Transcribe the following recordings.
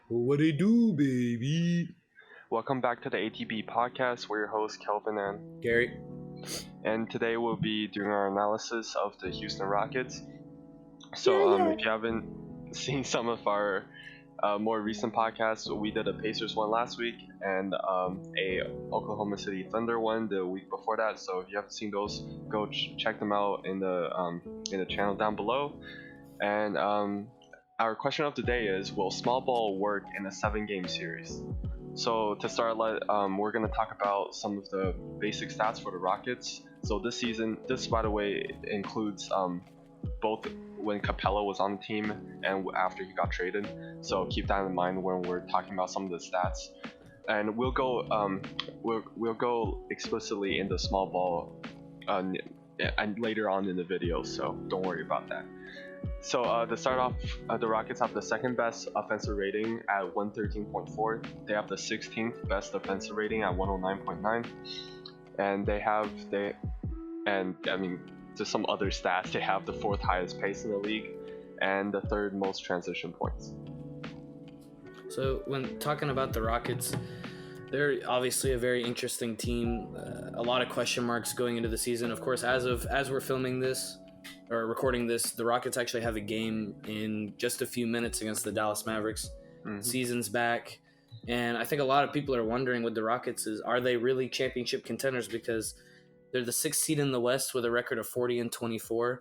What they do, baby? Welcome back to the ATB podcast. We're your hosts, Kelvin Gary. and today we'll be doing our analysis of the Houston Rockets. So, if you haven't seen some of our more recent podcasts, we did a Pacers one last week and a Oklahoma City Thunder one the week before that. So if you haven't seen those, go check them out in the channel down below. And our question of the day is: will small ball work in a 7-game series? So to start, we're going to talk about some of the basic stats for the Rockets. So this season, this by the way includes both when Capella was on the team and after he got traded. So keep that in mind when we're talking about some of the stats. And we'll go explicitly into small ball and later on in the video. So don't worry about that. So to start off, the Rockets have the second best offensive rating at 113.4. They have the 16th best defensive rating at 109.9, and to some other stats, they have the 4th highest pace in the league and the 3rd most transition points. So when talking about the Rockets, they're obviously a very interesting team. A lot of question marks going into the season. Of course, as we're filming this or recording this, the Rockets actually have a game in just a few minutes against the Dallas Mavericks. Mm-hmm. Season's back, and I think a lot of people are wondering with the Rockets are they really championship contenders, because they're the 6th seed in the West with a record of 40-24,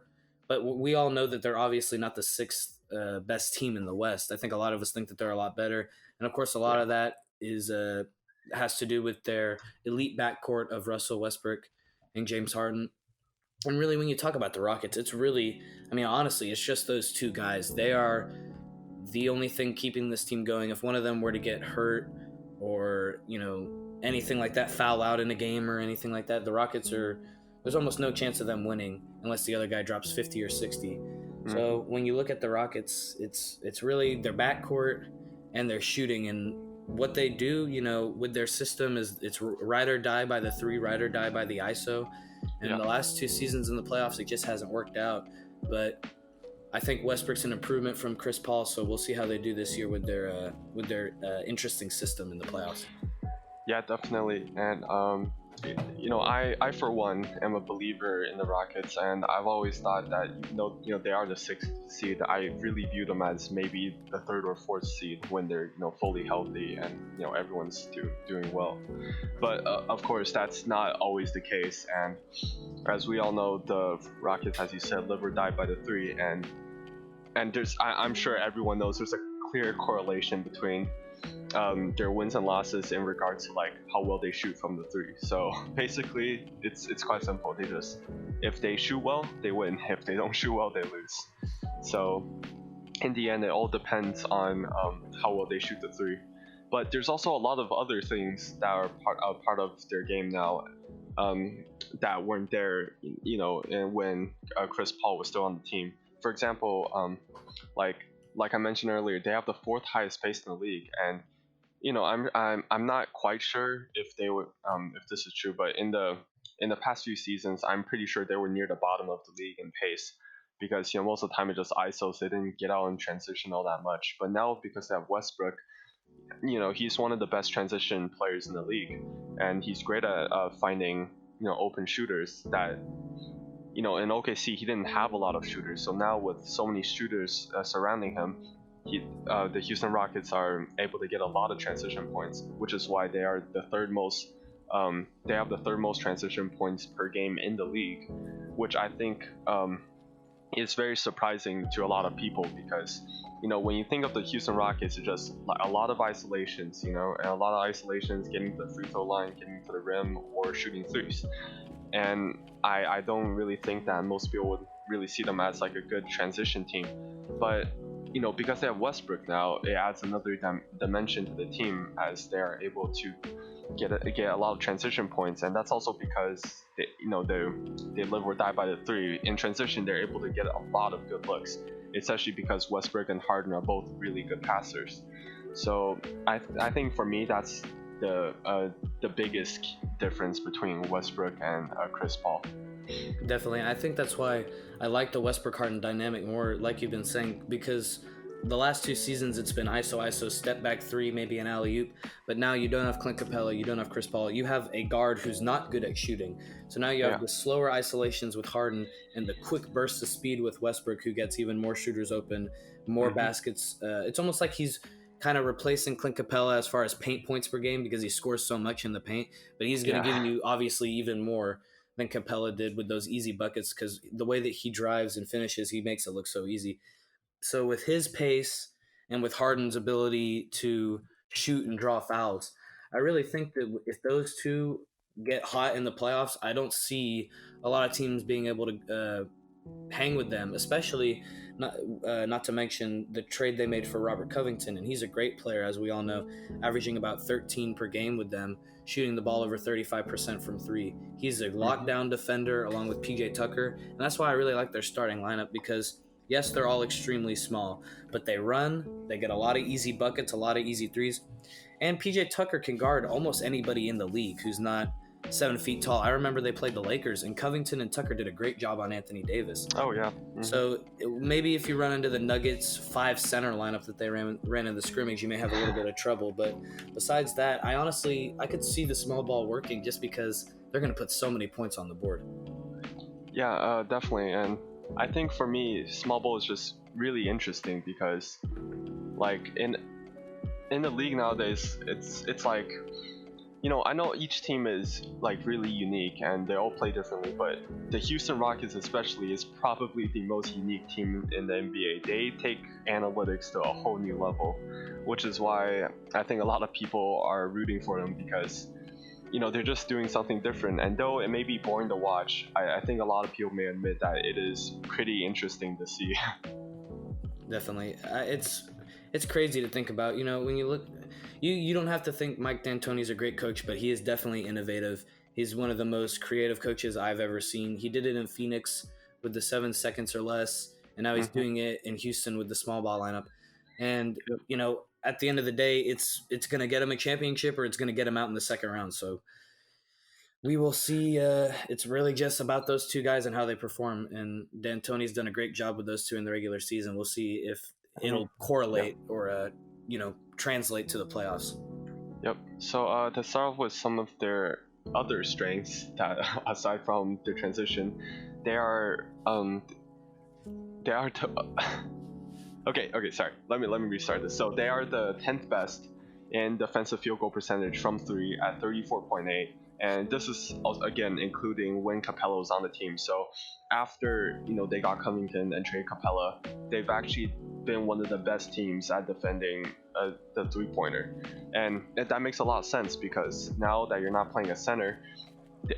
but we all know that they're obviously not the 6th best team in the West. I think a lot of us think that they're a lot better, and of course a lot of that is has to do with their elite backcourt of Russell Westbrook and James Harden. And really, when you talk about the Rockets, it's really, honestly, it's just those two guys. They are the only thing keeping this team going. If one of them were to get hurt or, anything like that, foul out in a game or anything like that, the Rockets there's almost no chance of them winning unless the other guy drops 50 or 60. Mm-hmm. So when you look at the Rockets, it's really their backcourt and their shooting, and what they do, with their system is it's ride or die by the 3, ride or die by the ISO. And the last 2 seasons in the playoffs, it just hasn't worked out. But I think Westbrook's an improvement from Chris Paul, so we'll see how they do this year with their interesting system in the playoffs. Yeah, definitely. And I for one am a believer in the Rockets, and I've always thought that they are the 6th seed. I really view them as maybe the 3rd or 4th seed when they're fully healthy and everyone's doing well. But of course, that's not always the case. And as we all know, the Rockets, as you said, live or die by the 3, and I'm sure everyone knows there's a clear correlation between their wins and losses in regards to how well they shoot from the 3. So basically, it's quite simple. If they shoot well, they win. If they don't shoot well, they lose. So in the end, it all depends on how well they shoot the 3. But there's also a lot of other things that are part of their game now that weren't there, and when Chris Paul was still on the team. For example, like I mentioned earlier, they have the 4th highest pace in the league, and I'm not quite sure if they would if this is true, but in the past few seasons, I'm pretty sure they were near the bottom of the league in pace, because most of the time it just isos. They didn't get out in transition all that much. But now, because they have Westbrook, he's one of the best transition players in the league, and he's great at finding open shooters that. In OKC, he didn't have a lot of shooters. So now with so many shooters surrounding him, the Houston Rockets are able to get a lot of transition points, which is why they are the 3rd most. They have the 3rd most transition points per game in the league, which I think is very surprising to a lot of people, because when you think of the Houston Rockets, it's just a lot of isolations, and a lot of isolations, getting to the free throw line, getting to the rim, or shooting 3s. And I don't really think that most people would really see them as a good transition team. But because they have Westbrook now, it adds another dimension to the team, as they are able to get a lot of transition points. And that's also because they live or die by the 3. In transition, they're able to get a lot of good looks, especially because Westbrook and Harden are both really good passers. So I think for me, that's the biggest difference between Westbrook and Chris Paul. Definitely. I think that's why I like the Westbrook Harden dynamic more, like you've been saying, because the last 2 seasons it's been ISO, step back three, maybe an alley oop. But now you don't have Clint Capella, you don't have Chris Paul. You have a guard who's not good at shooting. So now you have Yeah. the slower isolations with Harden and the quick bursts of speed with Westbrook, who gets even more shooters open, more baskets. It's almost like he's kind of replacing Clint Capella as far as paint points per game because he scores so much in the paint. But he's going to give you obviously even more than Capella did with those easy buckets, because the way that he drives and finishes, he makes it look so easy. So with his pace and with Harden's ability to shoot and draw fouls, I really think that if those two get hot in the playoffs, I don't see a lot of teams being able to hang with them, especially not to mention the trade they made for Robert Covington. And he's a great player, as we all know, averaging about 13 per game with them, shooting the ball over 35% from three. He's a lockdown defender along with PJ Tucker. And that's why I really like their starting lineup, because yes, they're all extremely small, but they run, they get a lot of easy buckets, a lot of easy threes. And PJ Tucker can guard almost anybody in the league who's not 7 feet tall. I remember they played the Lakers, and Covington and Tucker did a great job on Anthony Davis. Oh, yeah. So maybe if you run into the Nuggets 5 center lineup that they ran in the scrimmage, you may have a little bit of trouble. But besides that, I could see the small ball working just because they're going to put so many points on the board. Yeah, definitely. And I think for me, small ball is just really interesting because, like, in the league nowadays, it's like, I know each team is like really unique and they all play differently, but the Houston Rockets especially is probably the most unique team in the NBA. They take analytics to a whole new level, which is why I think a lot of people are rooting for them, because they're just doing something different. And though it may be boring to watch, I think a lot of people may admit that it is pretty interesting to see. Definitely. It's crazy to think about. When you look, you don't have to think Mike D'Antoni's a great coach, but he is definitely innovative. He's one of the most creative coaches I've ever seen. He did it in Phoenix with the 7 seconds or less, and now he's doing it in Houston with the small ball lineup. And at the end of the day, it's going to get him a championship, or it's going to get him out in the second round. So we will see. It's really just about those two guys and how they perform. And D'Antoni's done a great job with those two in the regular season. We'll see if it'll correlate or translate to the playoffs. Yep. So to start off with some of their other strengths, that aside from their transition, they are okay, sorry. Let me restart this. So they are the 10th best in defensive field goal percentage from three at 34.8. And this is again including when Capella was on the team. So after they got Covington and traded Capella, they've actually been one of the best teams at defending the three-pointer, and that makes a lot of sense because now that you're not playing a center,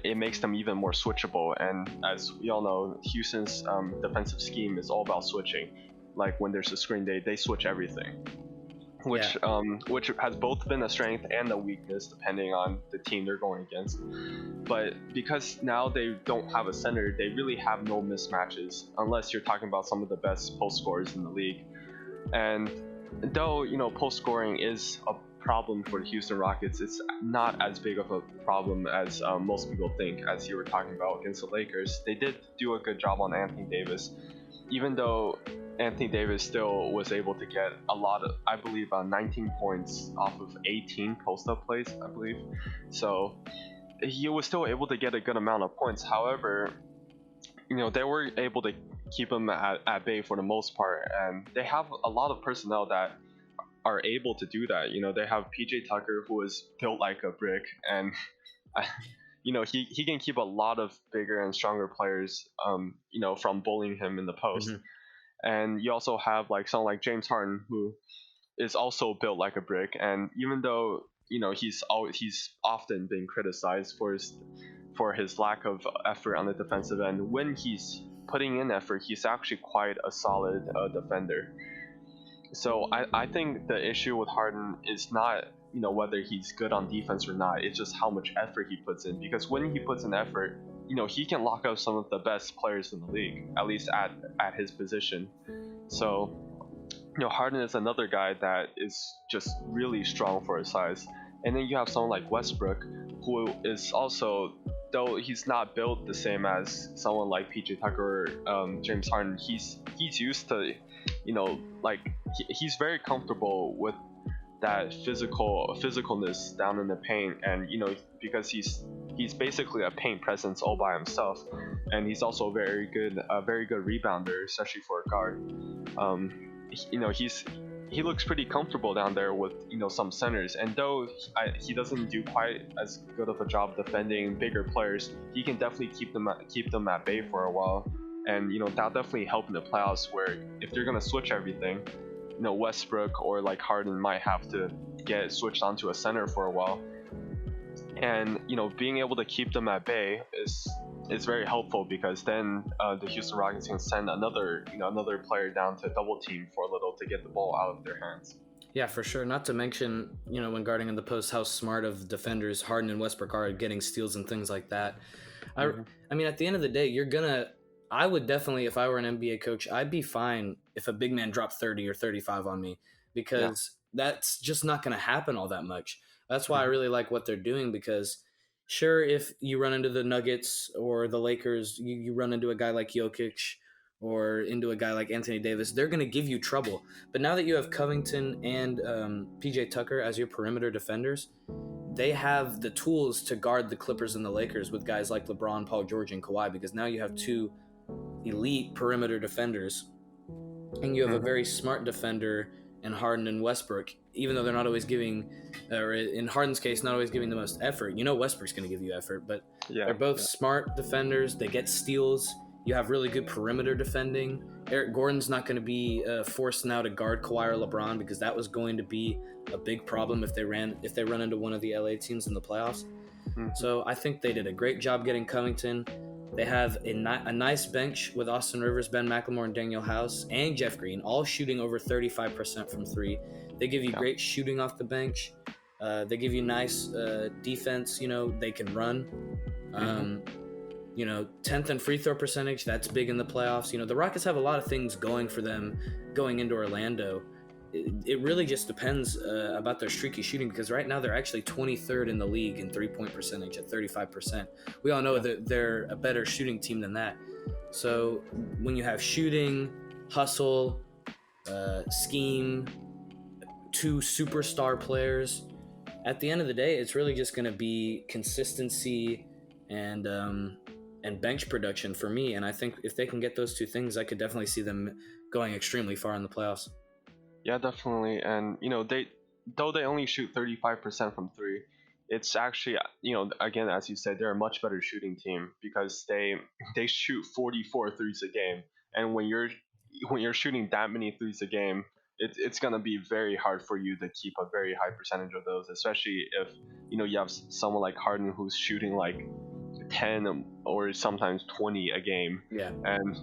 it makes them even more switchable. And as we all know, Houston's defensive scheme is all about switching. Like when there's a screen, they switch everything. Which has both been a strength and a weakness depending on the team they're going against. But because now they don't have a center, they really have no mismatches unless you're talking about some of the best post scorers in the league. And though post scoring is a problem for the Houston Rockets, it's not as big of a problem as most people think. As you were talking about against the Lakers, they did do a good job on Anthony Davis, even though Anthony Davis still was able to get a lot of, I believe, 19 points off of 18 post-up plays, I believe. So he was still able to get a good amount of points. However, they were able to keep him at bay for the most part, and they have a lot of personnel that are able to do that. They have PJ Tucker, who is built like a brick, and he can keep a lot of bigger and stronger players from bullying him in the post. And you also have someone like James Harden, who is also built like a brick. And even though he's often been criticized for his lack of effort on the defensive end, when he's putting in effort, he's actually quite a solid defender. So I think the issue with Harden is not whether he's good on defense or not. It's just how much effort he puts in. Because when he puts in effort, he can lock up some of the best players in the league, at least at his position. So, Harden is another guy that is just really strong for his size. And then you have someone like Westbrook, who is also though he's not built the same as someone like PJ Tucker or James Harden, he's used to, like he's very comfortable with that physicalness down in the paint, and because he's basically a paint presence all by himself, and he's also a very good rebounder, especially for a guard. He looks pretty comfortable down there with some centers, and though he doesn't do quite as good of a job defending bigger players, he can definitely keep them at bay for a while, and that'll definitely help in the playoffs where if they're gonna switch everything, Westbrook or like Harden might have to get switched onto a center for a while, and being able to keep them at bay is very helpful, because then the Houston Rockets can send another player down to double team for a little to get the ball out of their hands. Yeah, for sure. Not to mention, when guarding in the post, how smart of defenders Harden and Westbrook are at getting steals and things like that. Mm-hmm. I mean, at the end of the day, I would definitely, if I were an NBA coach, I'd be fine if a big man dropped 30 or 35 on me, because that's just not going to happen all that much. That's why I really like what they're doing, because sure, if you run into the Nuggets or the Lakers, you run into a guy like Jokic or into a guy like Anthony Davis, they're going to give you trouble. But now that you have Covington and PJ Tucker as your perimeter defenders, they have the tools to guard the Clippers and the Lakers with guys like LeBron, Paul George, and Kawhi, because now you have two elite perimeter defenders, and you have a very smart defender in Harden and Westbrook, even though they're not always giving, or in Harden's case, not always giving the most effort. Westbrook's going to give you effort, but they're both smart defenders. They get steals. You have really good perimeter defending. Eric Gordon's not going to be forced now to guard Kawhi or LeBron, because that was going to be a big problem if they run into one of the LA teams in the playoffs. So I think they did a great job getting Covington. They have a nice bench with Austin Rivers, Ben McLemore, and Daniel House, and Jeff Green, all shooting over 35% from three. They give you great shooting off the bench. They give you nice defense. They can run. 10th in free throw percentage. That's big in the playoffs. The Rockets have a lot of things going for them going into Orlando. It really just depends about their streaky shooting, because right now they're actually 23rd in the league in three-point percentage at 35%. We all know that they're a better shooting team than that. So when you have shooting, hustle, scheme, two superstar players, at the end of the day, it's really just going to be consistency and bench production for me. And I think if they can get those two things, I could definitely see them going extremely far in the playoffs. Yeah, definitely. And though they only shoot 35% from three, it's actually, again, as you said, they're a much better shooting team, because they shoot 44 threes a game, and when you're shooting that many threes a game, it's gonna be very hard for you to keep a very high percentage of those, especially if you have someone like Harden who's shooting like 10 or sometimes 20 a game. Yeah. And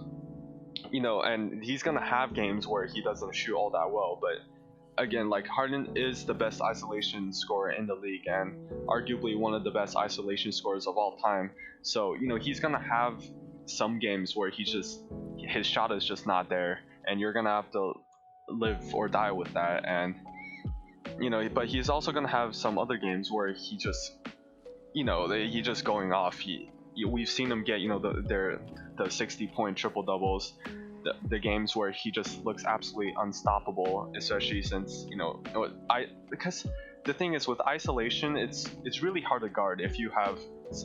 and he's gonna have games where he doesn't shoot all that well, but again, like, Harden is the best isolation scorer in the league, and arguably one of the best isolation scorers of all time. So he's gonna have some games where his shot is just not there, and you're gonna have to live or die with that. And but he's also gonna have some other games where he just going off. We've seen him get the 60-point triple doubles, the games where he just looks absolutely unstoppable, especially since because the thing is, with isolation, it's really hard to guard if you have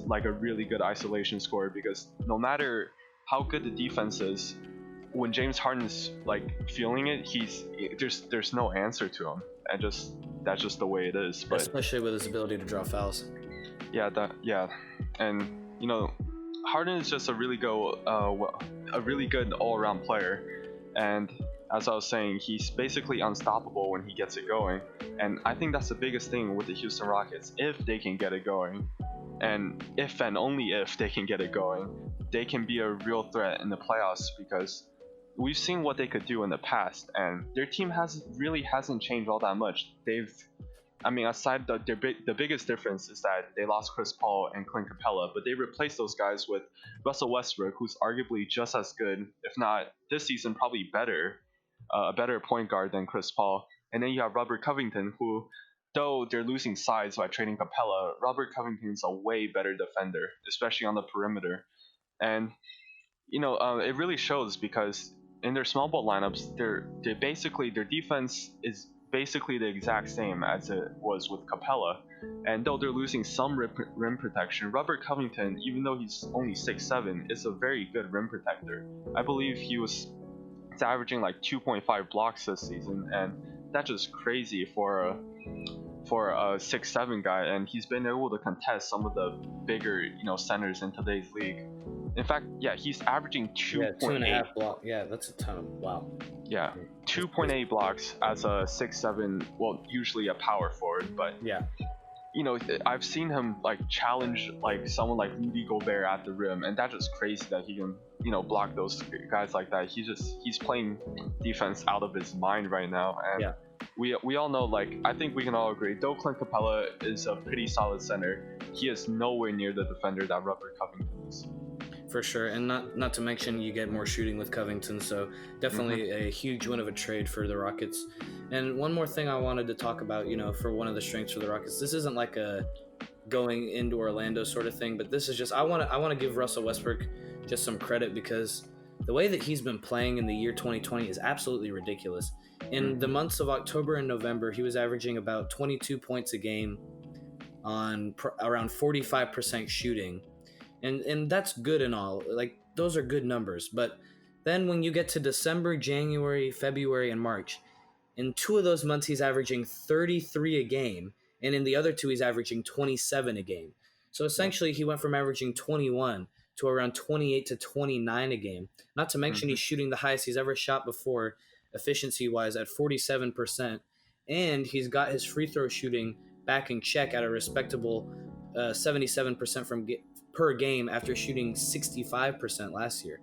like a really good isolation scorer, because no matter how good the defense is, when James Harden's like feeling it, there's no answer to him, and that's just the way it is. But especially with his ability to draw fouls. And Harden is just a really good all-around player, and as I was saying, he's basically unstoppable when he gets it going. And I think that's the biggest thing with the Houston Rockets. If they can get it going, and if and only if they can get it going, they can be a real threat in the playoffs, because we've seen what they could do in the past, and their team hasn't changed all that much. Aside the biggest difference is that they lost Chris Paul and Clint Capella, but they replaced those guys with Russell Westbrook, who's arguably just as good, if not this season probably better, a better point guard than Chris Paul. And then you have Robert Covington, who though they're losing size by trading Capella, Robert Covington's a way better defender, especially on the perimeter. And it really shows because in their small ball lineups, they basically their defense is basically the exact same as it was with Capella. And though they're losing some rim protection, Robert Covington, even though he's only 6'7", is a very good rim protector. I believe he's averaging like 2.5 blocks this season, and that's just crazy for a 6'7" guy, and he's been able to contest some of the bigger centers in today's league. In fact, yeah, he's averaging 2.8 block. Yeah, that's a ton. Wow. Yeah, 2.8 blocks as a 6'7", well, usually a power forward, but yeah, I've seen him like challenge like someone like Rudy Gobert at the rim, and that's just crazy that he can block those guys like that. He's playing defense out of his mind right now, and yeah. We all know, like, I think we can all agree, though Clint Capella is a pretty solid center, he is nowhere near the defender that Robert Covington is. For sure, and not to mention you get more shooting with Covington, so definitely a huge win of a trade for the Rockets. And one more thing I wanted to talk about, for one of the strengths for the Rockets, this isn't like a going into Orlando sort of thing, but this is just I want to give Russell Westbrook just some credit because the way that he's been playing in the year 2020 is absolutely ridiculous. In the months of October and November, he was averaging about 22 points a game on around 45% shooting. And that's good and all. Like, those are good numbers. But then when you get to December, January, February, and March, in 2 of those months, he's averaging 33 a game. And in the other 2, he's averaging 27 a game. So essentially, he went from averaging 21 to around 28 to 29 a game. Not to mention he's shooting the highest he's ever shot before, efficiency-wise, at 47%. And he's got his free throw shooting back in check at a respectable 77% per game after shooting 65% last year.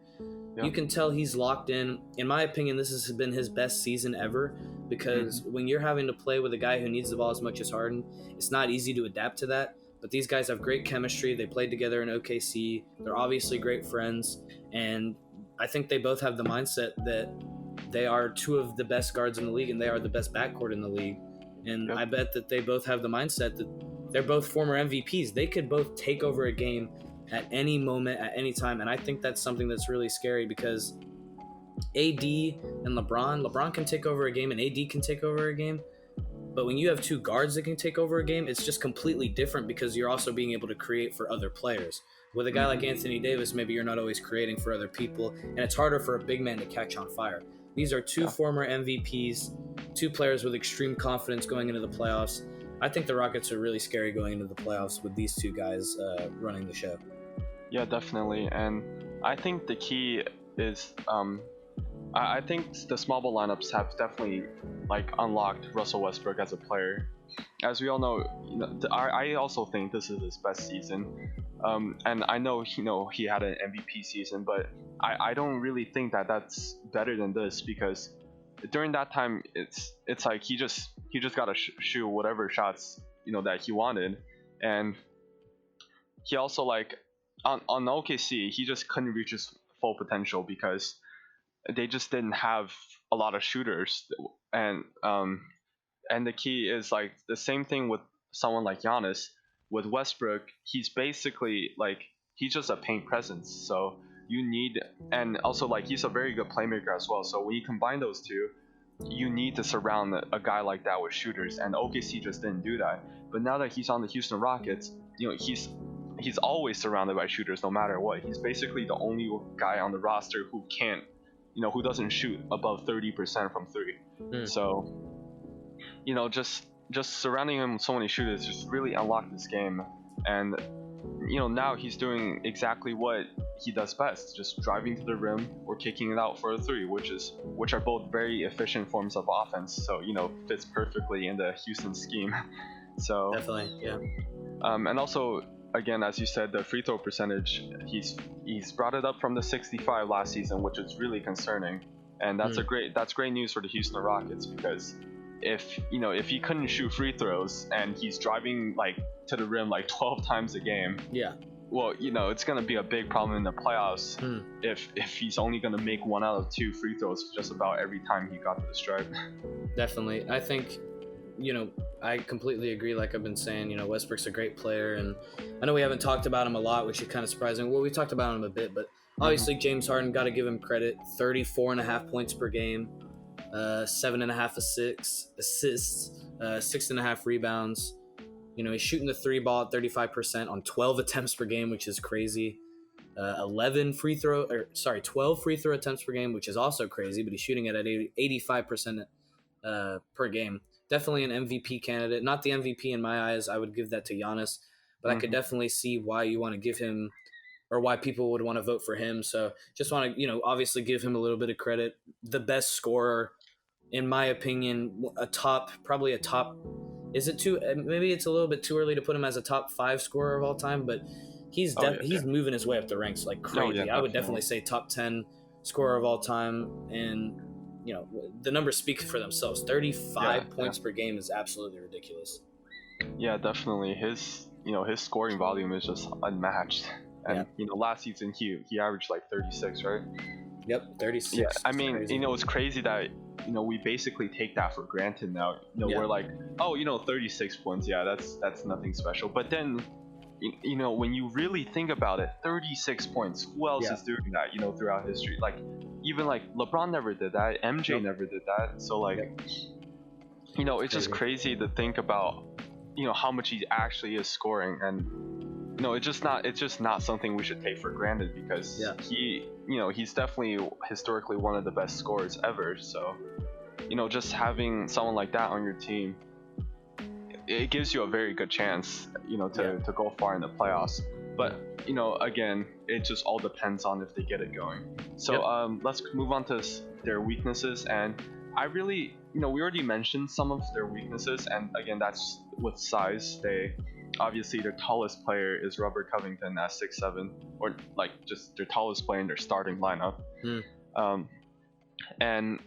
Yeah. You can tell he's locked in. In my opinion, this has been his best season ever because when you're having to play with a guy who needs the ball as much as Harden, it's not easy to adapt to that. But these guys have great chemistry. They played together in OKC. They're obviously great friends. And I think they both have the mindset that they are 2 of the best guards in the league and they are the best backcourt in the league. And I bet that they both have the mindset that they're both former MVPs. They could both take over a game at any moment, at any time. And I think that's something that's really scary because AD and LeBron can take over a game and AD can take over a game. But when you have 2 guards that can take over a game, it's just completely different because you're also being able to create for other players. With a guy like Anthony Davis, maybe you're not always creating for other people, and it's harder for a big man to catch on fire. These are 2 former MVPs, 2 players with extreme confidence going into the playoffs. I think the Rockets are really scary going into the playoffs with these 2 guys running the show. Yeah, definitely. And I think the key is I think the small ball lineups have definitely like unlocked Russell Westbrook as a player. As we all know, I also think this is his best season. And I know he had an MVP season, but I don't really think that that's better than this because during that time it's like he just got to shoot whatever shots that he wanted, and he also like on OKC he just couldn't reach his full potential because they just didn't have a lot of shooters, and the key is like the same thing with someone like Giannis. With Westbrook, he's basically like he's just a paint presence, so you need, and also like he's a very good playmaker as well, so when you combine those 2, you need to surround a guy like that with shooters, and OKC just didn't do that. But now that he's on the Houston Rockets, he's always surrounded by shooters no matter what. He's basically the only guy on the roster who can't who doesn't shoot above 30% from 3. So just surrounding him with so many shooters just really unlocked this game, and now he's doing exactly what he does best, just driving to the rim or kicking it out for a 3, which are both very efficient forms of offense, so fits perfectly in the Houston scheme. So definitely, yeah. And also, again, as you said, the free throw percentage, he's brought it up from the 65 last season, which is really concerning, and that's great news for the Houston Rockets because if he couldn't shoot free throws and he's driving like to the rim like 12 times a game, well, it's gonna be a big problem in the playoffs if he's only gonna make 1 out of 2 free throws just about every time he got to the stripe. Definitely, I think I completely agree. Like I've been saying, Westbrook's a great player, and I know we haven't talked about him a lot, which is kind of surprising. Well, we talked about him a bit, but obviously James Harden, got to give him credit. 34.5 points per game, 7.5 assists, 6.5 rebounds. He's shooting the three ball at 35% on 12 attempts per game, which is crazy. 12 free throw attempts per game, which is also crazy, but he's shooting it at 85% per game. Definitely an MVP candidate. Not the MVP in my eyes. I would give that to Giannis, but I could definitely see why you want to give him, or why people would want to vote for him. So just want to, obviously give him a little bit of credit. The best scorer, in my opinion, probably a top. Is it too? Maybe it's a little bit too early to put him as a top 5 scorer of all time, but he's moving his way up the ranks like crazy. I would definitely say top 10 scorer of all time, and the numbers speak for themselves. 35 points per game is absolutely ridiculous. Yeah, definitely. His scoring volume is just unmatched. And last season he averaged like 36, right? Yep, 36. Yeah, I mean, it's crazy that we basically take that for granted now. We're like, 36 points, yeah, that's nothing special. But then when you really think about it, 36 points, who else is doing that throughout history? Like even like LeBron never did that, MJ never did that. So like it's just crazy to think about how much he actually is scoring. And it's just not something we should take for granted, because he's definitely historically one of the best scorers ever. So just having someone like that on your team, it gives you a very good chance to go far in the playoffs. But again, it just all depends on if they get it going. So let's move on to their weaknesses. And I really we already mentioned some of their weaknesses, and again, that's with size. Obviously their tallest player is Robert Covington at 6'7", or like just their tallest player in their starting lineup. And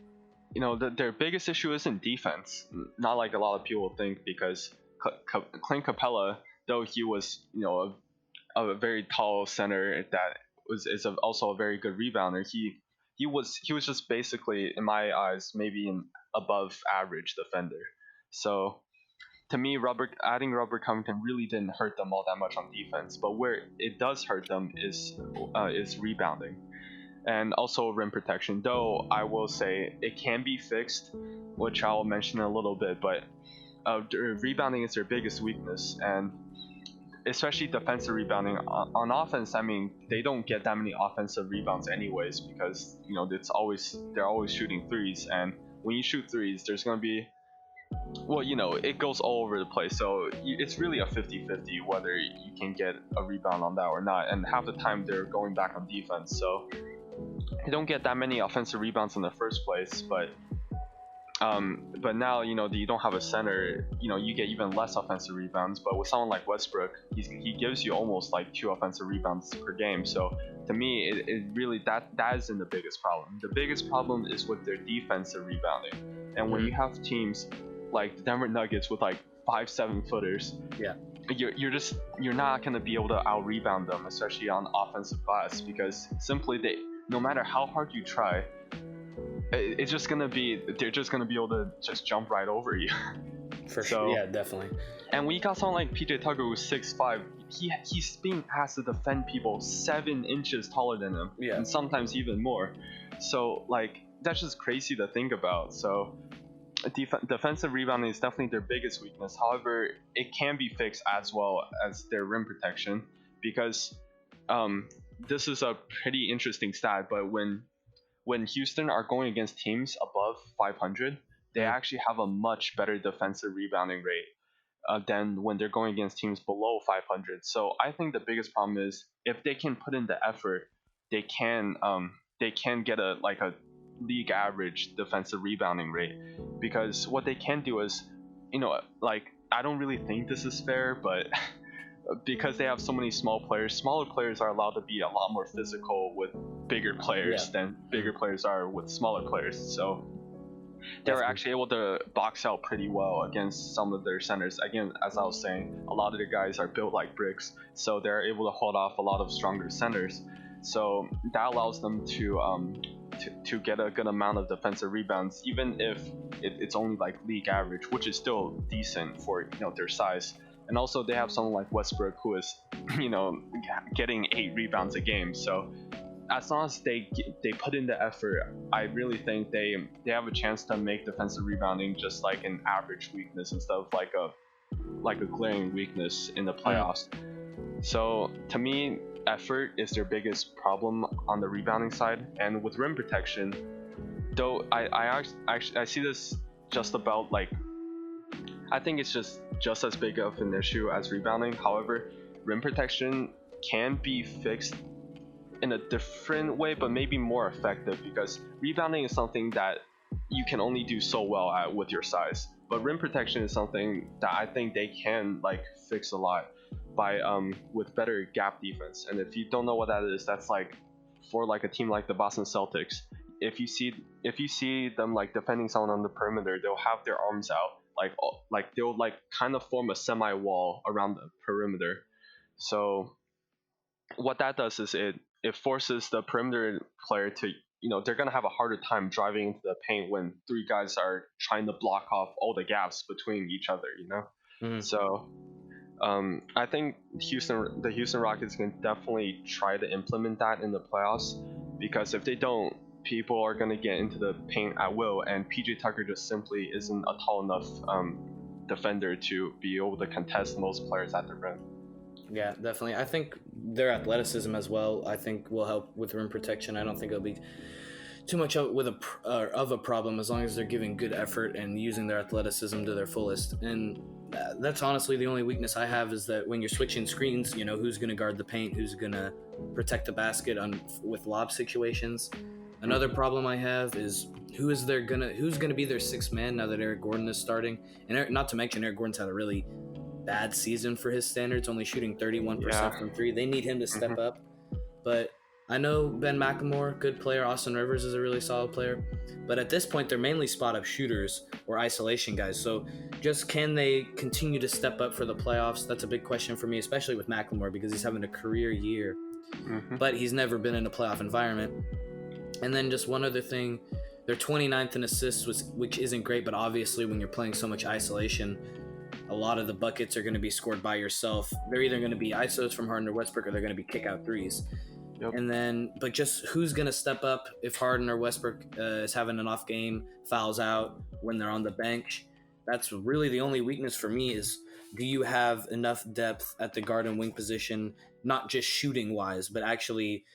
their biggest issue isn't defense, not like a lot of people think, because Clint Capella, though he was a very tall center that is also a very good rebounder, he was just basically, in my eyes, maybe an above average defender. So to me, adding Robert Covington really didn't hurt them all that much on defense, but where it does hurt them is rebounding, and also rim protection. Though I will say it can be fixed, which I'll mention in a little bit, but rebounding is their biggest weakness, and especially defensive rebounding. On offense, I mean, they don't get that many offensive rebounds anyways, because they're always shooting threes, and when you shoot threes, there's going to be, it goes all over the place. So it's really a 50-50 whether you can get a rebound on that or not. And half the time they're going back on defense. So you don't get that many offensive rebounds in the first place. But now, you don't have a center, you get even less offensive rebounds. But with someone like Westbrook, he gives you almost like 2 offensive rebounds per game. So to me, it really, that isn't the biggest problem. The biggest problem is with their defensive rebounding. And when you have teams like the Denver Nuggets with like 5-7 footers, you're not going to be able to out rebound them, especially on offensive glass, because simply no matter how hard you try, they're just going to be able to just jump right over you. For sure, yeah, definitely. And when you got someone like PJ Tucker who's 6'5", he's being asked to defend people 7 inches taller than him, and sometimes even more. So like that's just crazy to think about. So defensive rebounding is definitely their biggest weakness. However, it can be fixed as well as their rim protection, because this is a pretty interesting stat, but when Houston are going against teams above 500, they actually have a much better defensive rebounding rate than when they're going against teams below 500. So I think the biggest problem is, if they can put in the effort, they can get a league average defensive rebounding rate. Because what they can do is, I don't really think this is fair, but because they have so many smaller players are allowed to be a lot more physical with bigger players than bigger players are with smaller players. So they were actually able to box out pretty well against some of their centers. Again, as I was saying, a lot of the guys are built like bricks, so they're able to hold off a lot of stronger centers. So that allows them to to get a good amount of defensive rebounds, even if it's only like league average, which is still decent for their size. And also they have someone like Westbrook who is getting 8 rebounds a game. So as long as they put in the effort, I really think they have a chance to make defensive rebounding just like an average weakness instead of like a glaring weakness in the playoffs. So to me, effort is their biggest problem on the rebounding side, and with rim protection, though I see this just about like I think it's just as big of an issue as rebounding. However, rim protection can be fixed in a different way, but maybe more effective, because rebounding is something that you can only do so well at with your size. But rim protection is something that I think they can like fix a lot by with better gap defense. And if you don't know what that is, that's like for like a team like the Boston Celtics. If you see them like defending someone on the perimeter, they'll have their arms out, like they'll like kind of form a semi wall around the perimeter. So what that does is it forces the perimeter player to they're gonna have a harder time driving into the paint when 3 guys are trying to block off all the gaps between each other. Mhm. So I think the Houston Rockets can definitely try to implement that in the playoffs, because if they don't, people are going to get into the paint at will, and PJ Tucker just simply isn't a tall enough defender to be able to contest most players at the rim. Yeah, definitely. I think their athleticism as well, I think, will help with rim protection. I don't think it'll be too much of a problem as long as they're giving good effort and using their athleticism to their fullest. And that's honestly the only weakness I have, is that when you're switching screens, who's going to guard the paint, who's going to protect the basket with lob situations. Another problem I have is who's going to be their sixth man now that Eric Gordon is starting. And not to mention, Eric Gordon's had a really bad season for his standards, only shooting 31% from three. They need him to step up. But I know Ben McLemore, good player. Austin Rivers is a really solid player. But at this point, they're mainly spot-up shooters or isolation guys. So just can they continue to step up for the playoffs? That's a big question for me, especially with McLemore, because he's having a career year. But he's never been in a playoff environment. And then just one other thing, they're 29th in assists, which isn't great, but obviously when you're playing so much isolation, a lot of the buckets are going to be scored by yourself. They're either going to be ISOs from Harden or Westbrook, or they're going to be kick-out threes. Yep. And then, but just who's going to step up if Harden or Westbrook is having an off game, fouls out when they're on the bench? That's really the only weakness for me, is do you have enough depth at the guard and wing position, not just shooting-wise, but actually,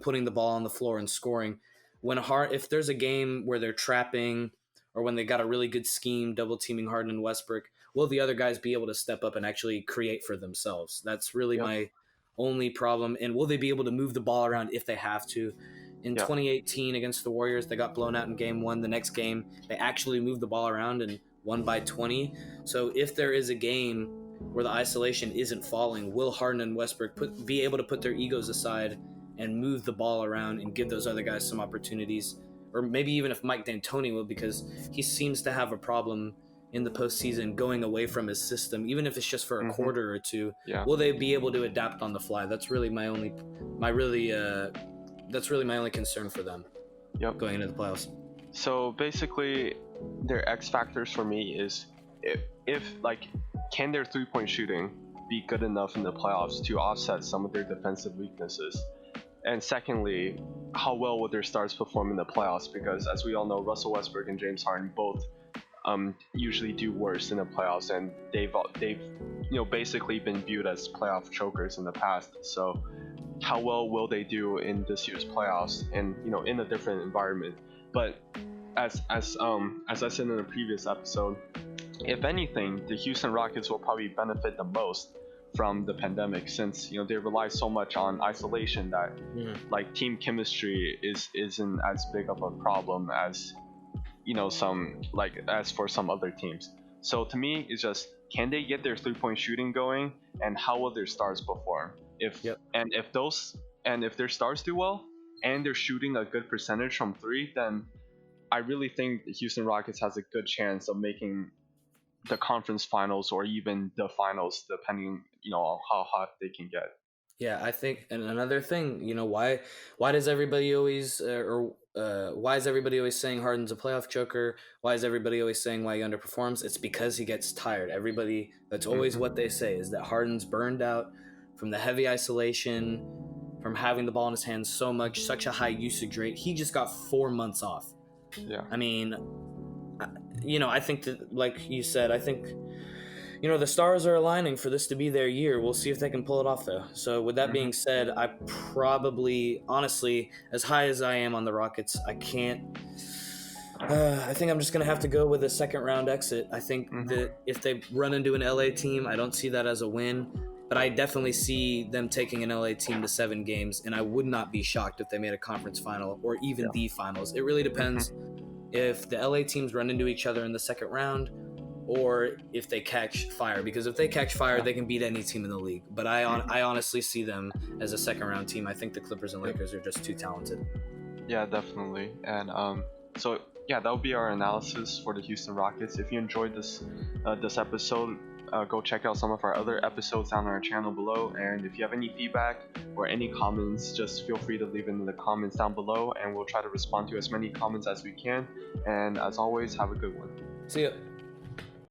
putting the ball on the floor and scoring? If there's a game where they're trapping, or when they got a really good scheme, double teaming Harden and Westbrook, will the other guys be able to step up and actually create for themselves? That's really my only problem. And will they be able to move the ball around if they have to? In 2018 against the Warriors, they got blown out in game 1. The next game, they actually moved the ball around and won by 20. So if there is a game where the isolation isn't falling, will Harden and Westbrook be able to put their egos aside and move the ball around and give those other guys some opportunities? Or maybe even if Mike D'Antoni will, because he seems to have a problem in the postseason going away from his system, even if it's just for a quarter or two. Will they be able to adapt on the fly? That's really my only concern for them going into the playoffs. So basically, their X factors for me is if like, can their 3-point shooting be good enough in the playoffs to offset some of their defensive weaknesses? And secondly, how well would their stars perform in the playoffs? Because as we all know, Russell Westbrook and James Harden both usually do worse in the playoffs, and they've basically been viewed as playoff chokers in the past. So how well will they do in this year's playoffs, and in a different environment? But as I said in a previous episode, if anything, the Houston Rockets will probably benefit the most from the pandemic, since they rely so much on isolation that like team chemistry isn't as big of a problem as as for some other teams. So to me, it's just, can they get their 3-point shooting going, and how will their stars perform? If their stars do well and they're shooting a good percentage from 3, then I really think the Houston Rockets has a good chance of making the conference finals, or even the finals, depending on how hot they can get. Yeah, I think, and another thing, why does everybody always, why is everybody always saying Harden's a playoff choker? Why is everybody always saying why he underperforms? It's because he gets tired. Everybody, that's always what Hmm. they say, is that Harden's burned out from the heavy isolation, from having the ball in his hands so much, such a high usage rate. He just got 4 months off. Yeah. I mean, I think that, like you said, I think the stars are aligning for this to be their year. We'll see if they can pull it off, though. So, with that being Hmm. said, I probably, honestly, as high as I am on the Rockets, I can't. I think I'm just going to have to go with a second round exit. I think that Hmm. if they run into an LA team, I don't see that as a win. But I definitely see them taking an LA team to 7 games, and I would not be shocked if they made a conference final or even Yeah. the finals. It really depends Hmm. if the LA teams run into each other in the second round or if they catch fire, because if they catch fire Yeah. they can beat any team in the league, but I honestly see them as a second round team. I think the Clippers and Yep. Lakers are just too talented. Yeah, definitely. And so yeah, that would be our analysis for the Houston Rockets. If you enjoyed this episode, go check out some of our other episodes on our channel below. And if you have any feedback or any comments, just feel free to leave it in the comments down below, and we'll try to respond to as many comments as we can. And as always, have a good one. See ya.